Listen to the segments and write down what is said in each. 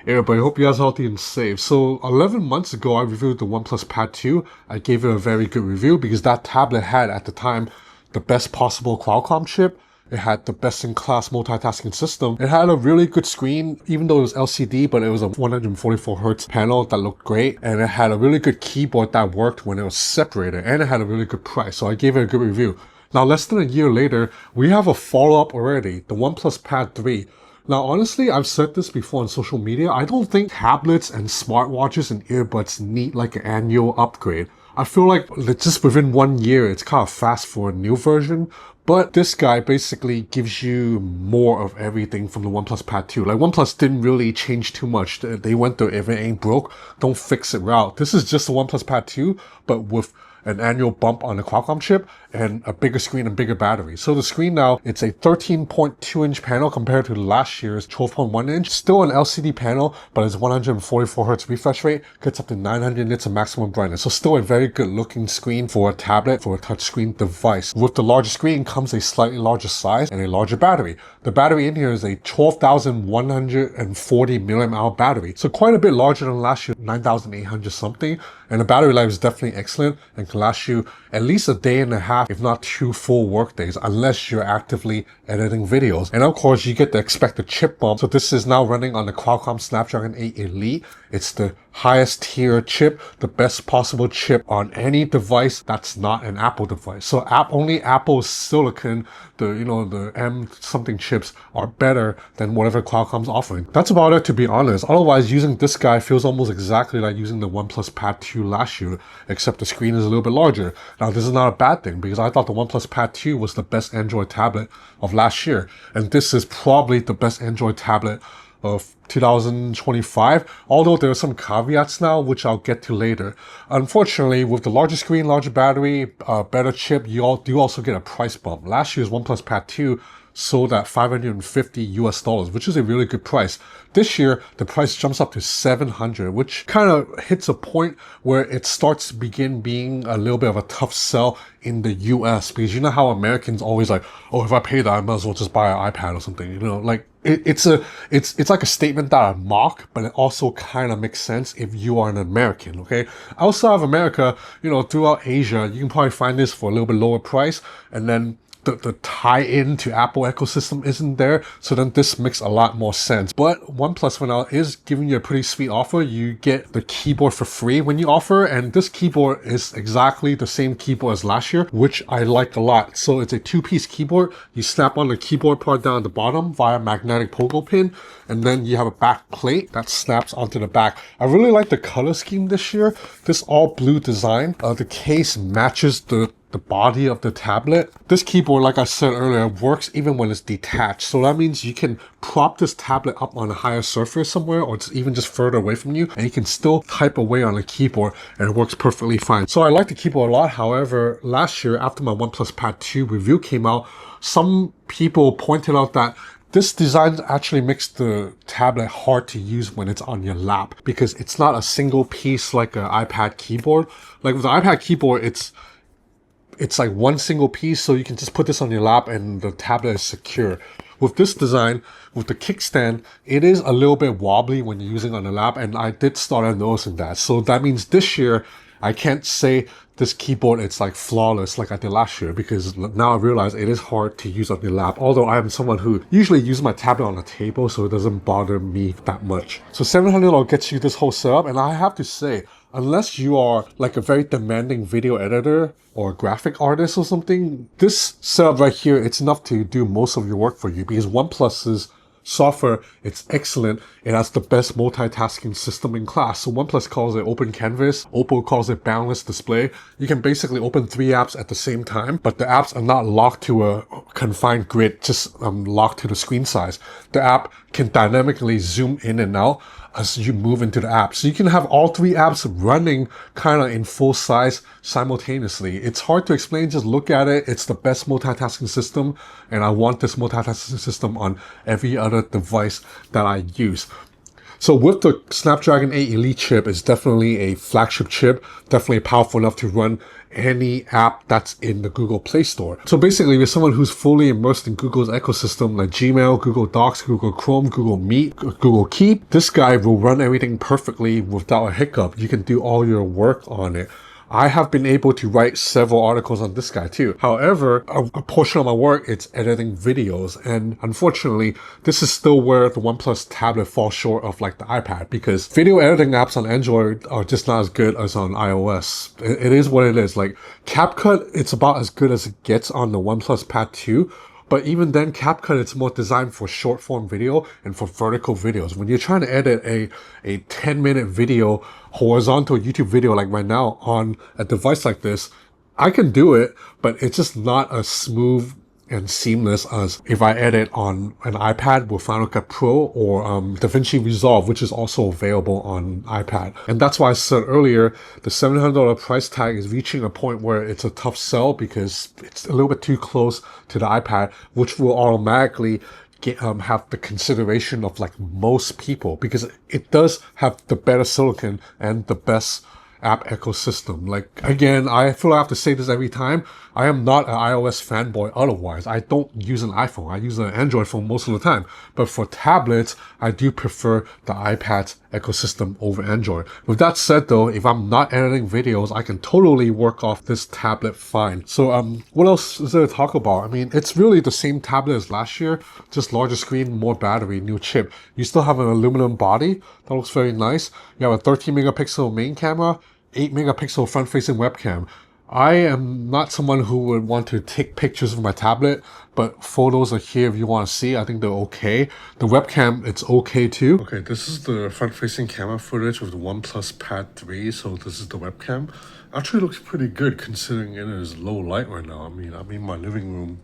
Hey everybody, hope you guys are healthy and safe. So 11 months ago, I reviewed the OnePlus Pad 2. I gave it a very good review because that tablet had, at the time, the best possible Qualcomm chip. It had the best-in-class multitasking system. It had a really good screen, even though it was LCD, but it was a 144Hz panel that looked great. And it had a really good keyboard that worked when it was separated. And it had a really good price, so I gave it a good review. Now, less than a year later, we have a follow-up already, the OnePlus Pad 3. Now, honestly, I've said this before on social media, I don't think tablets and smartwatches and earbuds need like an annual upgrade. I feel like just within 1 year, it's kind of fast for a new version. But this guy basically gives you more of everything from the OnePlus Pad 2. Like, OnePlus didn't really change too much. They went the if it ain't broke, don't fix it route. This is just the OnePlus Pad 2, but with an annual bump on the Qualcomm chip and a bigger screen and bigger battery. So the screen now, it's a 13.2-inch panel compared to last year's 12.1-inch. Still an LCD panel, but it's 144Hz refresh rate, gets up to 900 nits of maximum brightness. So still a very good looking screen for a tablet, for a touchscreen device. With the larger screen comes a slightly larger size and a larger battery. The battery in here is a 12,140 mAh battery. So quite a bit larger than last year, 9,800 something. And the battery life is definitely excellent and can last you at least a day and a half, if not 2 full work days, unless you're actively editing videos. And of course, you get the expected chip bump. So this is now running on the Qualcomm Snapdragon 8 Elite. It's the highest tier chip, the best possible chip on any device that's not an Apple device. So only Apple's silicon, the M something chips are better than whatever Qualcomm's offering. That's about it, to be honest. Otherwise, using this guy feels almost exactly like using the OnePlus Pad 2 last year, except the screen is a little bit larger. Now, this is not a bad thing because I thought the OnePlus Pad 2 was the best Android tablet of last year. And this is probably the best Android tablet of 2025, although there are some caveats now, which I'll get to later. Unfortunately, with the larger screen, larger battery, better chip, you do also get a price bump. Last year's OnePlus Pad 2 sold at $550 US, which is a really good price. This year, the price jumps up to $700, which kind of hits a point where it starts to begin being a little bit of a tough sell in the US, because you know how Americans always like, oh, if I pay that, I might as well just buy an iPad or something, like it's like a statement that I mock, but it also kind of makes sense if you are an American, okay? Outside of America, throughout Asia, you can probably find this for a little bit lower price, and then the tie-in to Apple ecosystem isn't there, so then this makes a lot more sense. But OnePlus for now is giving you a pretty sweet offer. You get the keyboard for free when you offer, and this keyboard is exactly the same keyboard as last year, which I like a lot. So it's a 2-piece keyboard. You snap on the keyboard part down at the bottom via magnetic pogo pin, and then you have a back plate that snaps onto the back. I really like the color scheme this year. This all blue design. The case matches the body of the tablet. This keyboard, like I said earlier, works even when it's detached. So that means you can prop this tablet up on a higher surface somewhere, or it's even just further away from you, and you can still type away on the keyboard and it works perfectly fine. So I like the keyboard a lot. However, last year, after my OnePlus Pad 2 review came out, some people pointed out that this design actually makes the tablet hard to use when it's on your lap, because it's not a single piece like an iPad keyboard. Like with the iPad keyboard, it's like one single piece, so you can just put this on your lap and the tablet is secure. With this design, with the kickstand, it is a little bit wobbly when you're using it on the lap, and I did start noticing that. So that means this year, I can't say this keyboard it's like flawless like I did last year, because now I realize it is hard to use on your lap, although I am someone who usually uses my tablet on a table, so it doesn't bother me that much. So $700 gets you this whole setup, and I have to say, unless you are like a very demanding video editor or a graphic artist or something, this setup right here, it's enough to do most of your work for you, because OnePlus's software, it's excellent. It has the best multitasking system in class. So OnePlus calls it open canvas. Oppo calls it boundless display. You can basically open 3 apps at the same time, but the apps are not locked to a confined grid, just locked to the screen size. The app can dynamically zoom in and out as you move into the app. So you can have all 3 apps running kind of in full size simultaneously. It's hard to explain, just look at it. It's the best multitasking system, and I want this multitasking system on every other device that I use. So with the Snapdragon 8 Elite chip, it's definitely a flagship chip, definitely powerful enough to run any app that's in the Google Play Store. So basically, with someone who's fully immersed in Google's ecosystem like Gmail, Google Docs, Google Chrome, Google Meet, Google Keep, this guy will run everything perfectly without a hiccup. You can do all your work on it. I have been able to write several articles on this guy too. However, a portion of my work, it's editing videos. And unfortunately, this is still where the OnePlus tablet falls short of like the iPad, because video editing apps on Android are just not as good as on iOS. It is what it is. Like CapCut, it's about as good as it gets on the OnePlus Pad 2. But even then, CapCut, it's more designed for short form video and for vertical videos. When you're trying to edit a 10-minute video, horizontal YouTube video like right now on a device like this, I can do it, but it's just not as smooth and seamless as if I edit on an iPad with Final Cut Pro or DaVinci Resolve, which is also available on iPad. And that's why I said earlier, the $700 price tag is reaching a point where it's a tough sell because it's a little bit too close to the iPad, which will automatically have the consideration of like most people, because it does have the better silicon and the best app ecosystem. Like, again, I feel like I have to say this every time. I am not an iOS fanboy otherwise. I don't use an iPhone. I use an Android phone most of the time. But for tablets, I do prefer the iPad's ecosystem over Android. With that said though, if I'm not editing videos, I can totally work off this tablet fine. So what else is there to talk about? I mean, it's really the same tablet as last year, just larger screen, more battery, new chip. You still have an aluminum body. That looks very nice. You have a 13 megapixel main camera, 8 megapixel front-facing webcam. I am not someone who would want to take pictures of my tablet, but photos are here if you want to see. I think they're okay. The webcam, it's okay too. Okay, this is the front-facing camera footage of the OnePlus Pad 3, so this is the webcam. Actually looks pretty good considering it is low light right now. I mean, I'm in my living room,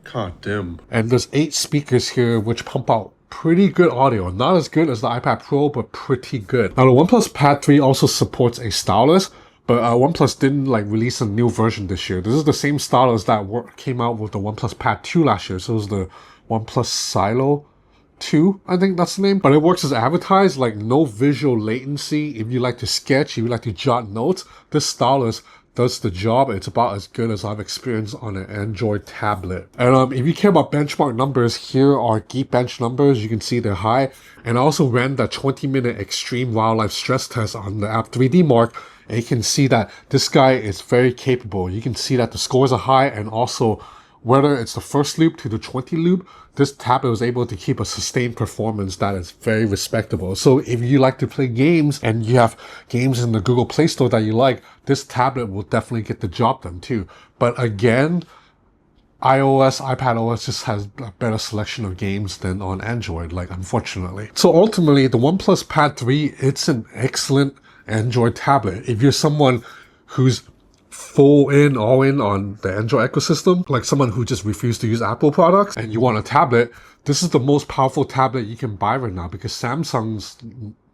kind of dim. And there's 8 speakers here which pump out pretty good audio. Not as good as the iPad Pro, but pretty good. Now the OnePlus Pad 3 also supports a stylus, but OnePlus didn't like release a new version this year. This is the same stylus that came out with the OnePlus Pad 2 last year. So it was the OnePlus Silo 2, I think that's the name. But it works as advertised, like no visual latency. If you like to sketch, if you like to jot notes, this stylus does the job. It's about as good as I've experienced on an Android tablet. And if you care about benchmark numbers, here are Geekbench numbers. You can see they're high. And I also ran that 20-minute extreme wildlife stress test on the app 3D Mark. And you can see that this guy is very capable. You can see that the scores are high, and also whether it's the first loop to the 20 loop, this tablet was able to keep a sustained performance that is very respectable. So if you like to play games and you have games in the Google Play Store that you like, this tablet will definitely get the job done too. But again, iOS, iPadOS just has a better selection of games than on Android, like, unfortunately. So ultimately, the OnePlus Pad 3, it's an excellent Android tablet. If you're someone who's all in on the Android ecosystem, like someone who just refused to use Apple products and you want a tablet, this is the most powerful tablet you can buy right now, because Samsung's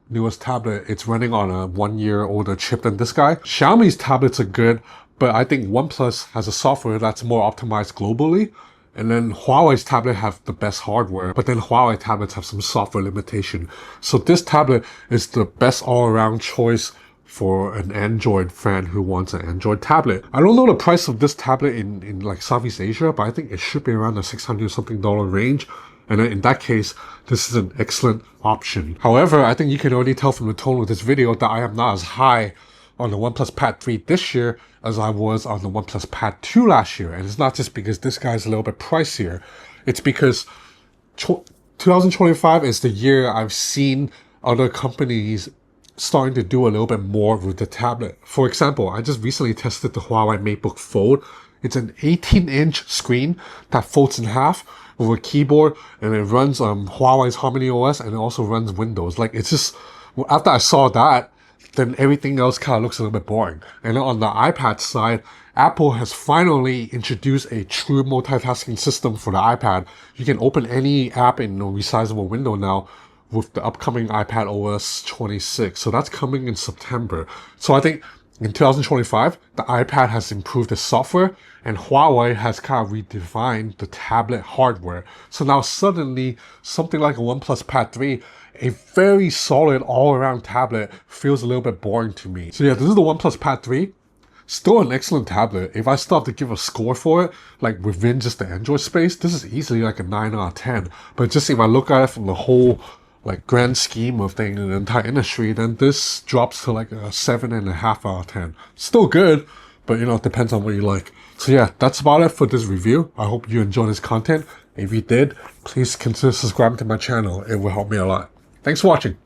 newest tablet, it's running on a 1-year older chip than this guy. Xiaomi's tablets are good, but I think OnePlus has a software that's more optimized globally. And then Huawei's tablet have the best hardware, but then Huawei tablets have some software limitation. So this tablet is the best all-around choice for an Android fan who wants an Android tablet. I don't know the price of this tablet in like Southeast Asia, but I think it should be around the $600 something range. And in that case, this is an excellent option. However, I think you can already tell from the tone of this video that I am not as high on the OnePlus Pad 3 this year as I was on the OnePlus Pad 2 last year. And it's not just because this guy's a little bit pricier. It's because 2025 is the year I've seen other companies starting to do a little bit more with the tablet. For example, I just recently tested the Huawei MateBook Fold. It's an 18-inch screen that folds in half with a keyboard, and it runs Huawei's Harmony OS, and it also runs Windows. Like, it's just, after I saw that, then everything else kind of looks a little bit boring. And then on the iPad side, Apple has finally introduced a true multitasking system for the iPad. You can open any app in a resizable window now with the upcoming iPad OS 26. So that's coming in September. So I think in 2025, the iPad has improved the software, and Huawei has kind of redefined the tablet hardware. So now suddenly, something like a OnePlus Pad 3, a very solid all-around tablet feels a little bit boring to me. So yeah, this is the OnePlus Pad 3. Still an excellent tablet. If I still have to give a score for it, like within just the Android space, this is easily like a 9 out of 10. But just if I look at it from the whole like grand scheme of things in the entire industry, then this drops to like a 7.5 out of 10. Still good, but you know, it depends on what you like. So yeah, that's about it for this review. I hope you enjoyed this content. If you did, please consider subscribing to my channel. It will help me a lot. Thanks for watching.